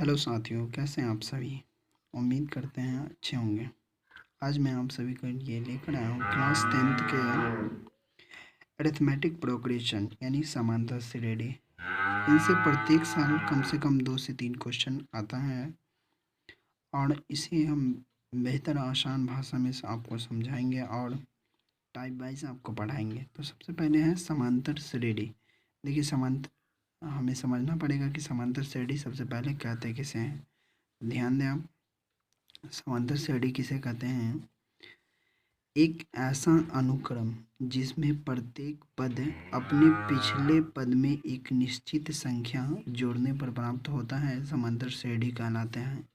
Hello साथियों, कैसे हैं आप सभी। उम्मीद करते हैं अच्छे होंगे। आज मैं आप सभी को ये लेकर आया हूँ क्लास 10th के अरिथमेटिक प्रोग्रेशन यानी समांतर श्रेणी। इनसे प्रत्येक साल कम से कम 2 से 3 क्वेश्चन आता है और इसे हम बेहतर आसान भाषा में से आपको समझाएंगे और टाइप वाइज आपको पढ़ाएंगे। तो सबसे पहले है समांतर श्रेणी। देखिए, समांतर हमें समझना पड़ेगा कि समांतर श्रेणी सबसे पहले कहते किसे हैं। ध्यान दें आप, समांतर श्रेणी किसे कहते हैं? एक ऐसा अनुक्रम जिसमें प्रत्येक पद अपने पिछले पद में एक निश्चित संख्या जोड़ने पर प्राप्त होता है, समांतर श्रेणी कहलाते हैं।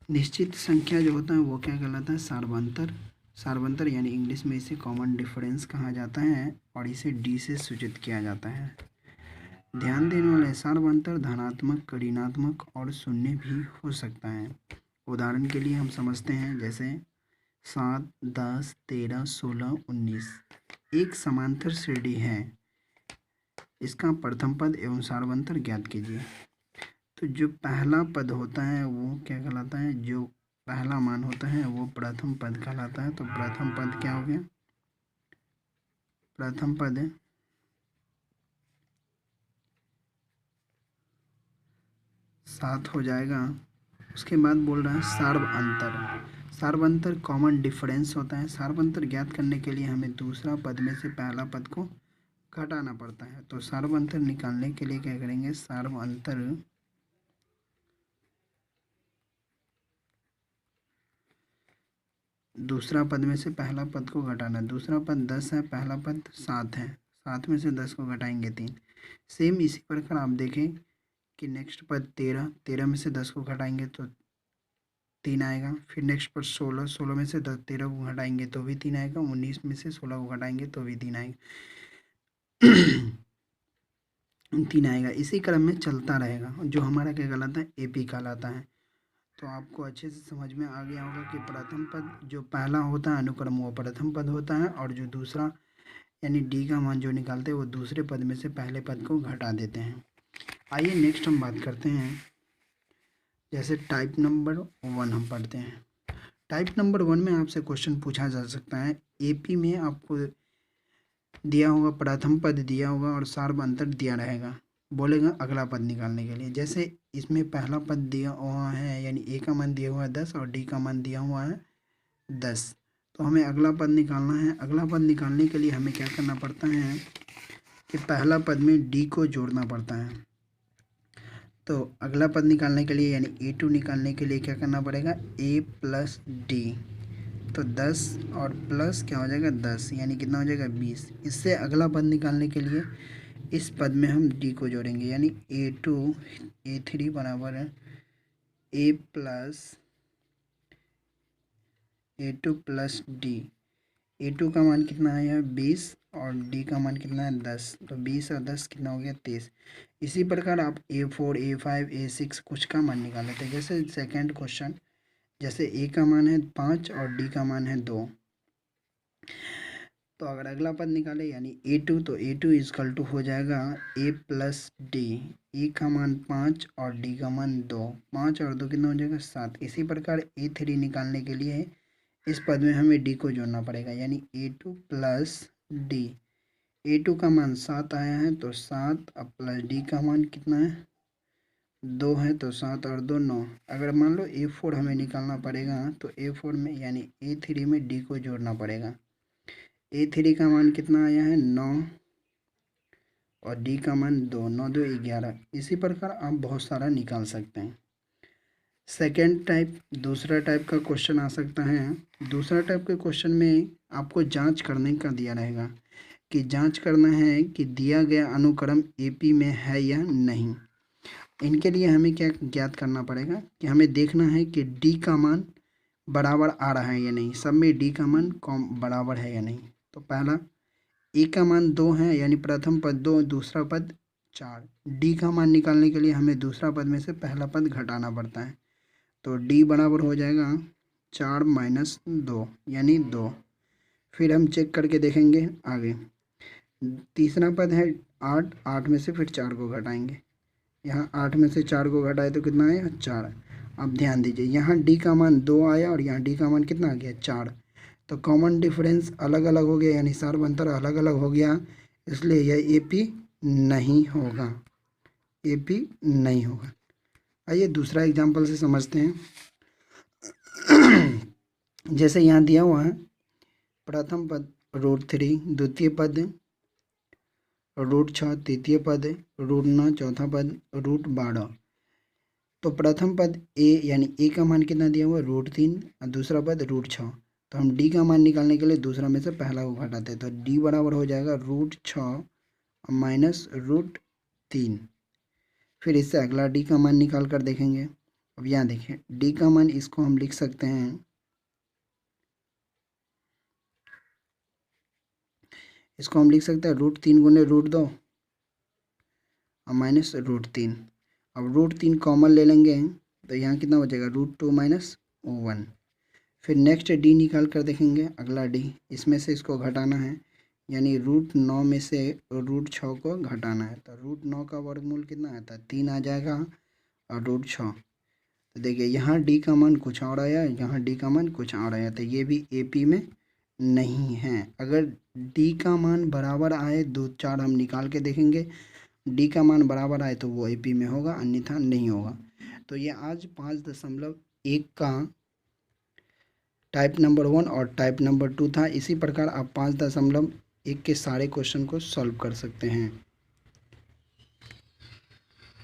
निश्चित संख्या जो होता है वो क्या कहलाता है? सार्वंतर। सार्वंतर यानी इंग्लिश में इसे कॉमन डिफरेंस कहा जाता है और इसे डी से सूचित किया जाता है। ध्यान देने वाले, सार्वंतर धनात्मक, ऋणात्मक और शून्य भी हो सकता है। उदाहरण के लिए हम समझते हैं, जैसे 7, 10, 13, 16, 19 एक समांतर श्रेणी है। इसका प्रथम पद एवं सार्वंतर ज्ञात कीजिए। तो जो पहला पद होता है वो क्या कहलाता है? जो पहला मान होता है वो प्रथम पद कहलाता है। तो प्रथम पद क्या हो गया? प्रथम पद 7 हो जाएगा। उसके बाद बोल रहा है सार्वअंतर। सार्वअंतर कॉमन डिफरेंस होता है। सार्वअंतर ज्ञात करने के लिए हमें दूसरा पद में से पहला पद को घटाना पड़ता है। तो सार्वअंतर निकालने के लिए क्या करेंगे? सार्वअंतर दूसरा पद में से पहला पद को घटाना। दूसरा पद 10 है, पहला पद 7 है। 7 में से 10 को घटाएंगे 3। सेम इसी प्रकार आप देखें कि नेक्स्ट पद 13, 13 में से 10 को घटाएंगे तो 3 आएगा। फिर नेक्स्ट पर 16, 16 में से 13 को घटाएंगे तो भी 3 आएगा। 19 में से 16 को घटाएंगे तो भी 3 आएगा। 3 आएगा। इसी क्रम में चलता रहेगा, जो हमारा क्या कहलाता है? एपी कहलाता है। तो आपको अच्छे से समझ में आ गया होगा कि प्रथम पद जो पहला होता है अनुक्रम वो प्रथम पद होता है और जो दूसरा यानी डी का मान जो निकालते हैं वो दूसरे पद में से पहले पद को घटा देते हैं। आइए नेक्स्ट हम बात करते हैं, जैसे टाइप नंबर 1 हम पढ़ते हैं। टाइप नंबर 1 में आपसे क्वेश्चन पूछा जा सकता है। एपी में आपको दिया होगा, प्रथम पद दिया होगा और सार्वअंतर दिया रहेगा। बोलेगा अगला पद निकालने के लिए। जैसे इसमें पहला पद दिया हुआ है यानी ए का मान दिया हुआ है 10 और डी का मान दिया हुआ है 10। तो हमें अगला पद निकालना है। अगला पद निकालने के लिए हमें क्या करना पड़ता है कि पहला पद में डी को जोड़ना पड़ता है। तो अगला पद निकालने के लिए यानी A2 निकालने के लिए क्या करना पड़ेगा? A plus D. तो 10 और प्लस क्या हो जाएगा? 10 यानी कितना हो जाएगा? 20। इससे अगला पद निकालने के लिए इस पद में हम डी को जोड़ेंगे यानी A2 A3 बराबर है A प्लस डी। A2 का मान कितना है? 20 और डी का मान कितना है? 10। तो 20 और 10 कितना हो गया? 23। इसी प्रकार आप A4 A5 A6 कुछ का मान निकाल लेते हैं। जैसे सेकंड क्वेश्चन, जैसे ए का मान है 5 और डी का मान है 2। तो अगर अगला पद निकाले यानी A2, तो A2 इजकल टू हो जाएगा A प्लस डी। ए का मान 5 और डी का मान 2। 5 और 2 कितना हो जाएगा? 7। इसी प्रकार A3 निकालने के लिए इस पद में हमें डी को जोड़ना पड़ेगा यानी A2 प्लस डी। A2 का मान 7 आया है तो 7 अब प्लस डी का मान कितना है? 2 है। तो 7 और 2 9। अगर मान लो A4 हमें निकालना पड़ेगा तो A4 में यानी A3 में डी को जोड़ना पड़ेगा। A3 का मान कितना आया है? 9 और डी का मान 2। 9 2 11। इसी प्रकार आप बहुत सारा निकाल सकते हैं। सेकेंड टाइप, दूसरा टाइप का क्वेश्चन आ सकता है। दूसरा टाइप के क्वेश्चन में आपको जांच करने का दिया रहेगा कि जांच करना है कि दिया गया अनुक्रम एपी में है या नहीं। इनके लिए हमें क्या ज्ञात करना पड़ेगा कि हमें देखना है कि डी का मान बराबर आ रहा है या नहीं। सब में डी का मान बराबर है या नहीं। तो पहला ए का मान 2 है यानी प्रथम पद 2, दूसरा पद 4। डी का मान निकालने के लिए हमें दूसरा पद में से पहला पद घटाना पड़ता है। तो डी बराबर हो जाएगा 4 माइनस 2 यानी 2। फिर हम चेक करके देखेंगे आगे। तीसरा पद है 8, 8 में से फिर 4 को घटाएंगे यहाँ 8 में से 4 को घटाए तो कितना आया 4। अब ध्यान दीजिए यहाँ डी का मान 2 आया और यहाँ डी का मान कितना आ गया 4। तो कॉमन डिफरेंस अलग अलग हो गया, यानी सार अंतर अलग अलग हो गया, इसलिए यह एपी नहीं होगा, एपी नहीं होगा। आइए दूसरा एग्जांपल से समझते हैं। जैसे यहाँ दिया हुआ है प्रथम पद √3, द्वितीय पद √6, तृतीय पद √9, चौथा पद √12। तो प्रथम पद ए यानी ए का मान कितना दिया हुआ √3 और दूसरा पद √6। तो हम डी का मान निकालने के लिए दूसरा में से पहला को घटाते हैं, तो डी बराबर हो जाएगा √6 माइनस √3। फिर इससे अगला डी का मान निकाल कर देखेंगे। अब यहाँ देखें डी का मान इसको हम लिख सकते हैं, इसको हम लिख सकते हैं √3 गुने √2 और माइनस √3। अब √3 कॉमन ले लेंगे तो यहाँ कितना बचेगा √2 माइनस 1। फिर नेक्स्ट डी निकाल कर देखेंगे, अगला डी, इसमें से इसको घटाना है, यानी √9 में से √6 को घटाना है। तो √9 का वर्गमूल कितना आता है 3 आ जाएगा और √6। तो देखिए यहाँ डी का मान कुछ और आया, यहाँ डी का मान कुछ और आया, तो ये भी एपी में नहीं है। अगर डी का मान बराबर आए 2 4 हम निकाल के देखेंगे, डी का मान बराबर आए तो वो एपी में होगा, अन्यथा नहीं होगा। तो ये आज 5.1 का टाइप नंबर 1 और टाइप नंबर 2 था। इसी प्रकार आप 5.1 के सारे क्वेश्चन को सॉल्व कर सकते हैं।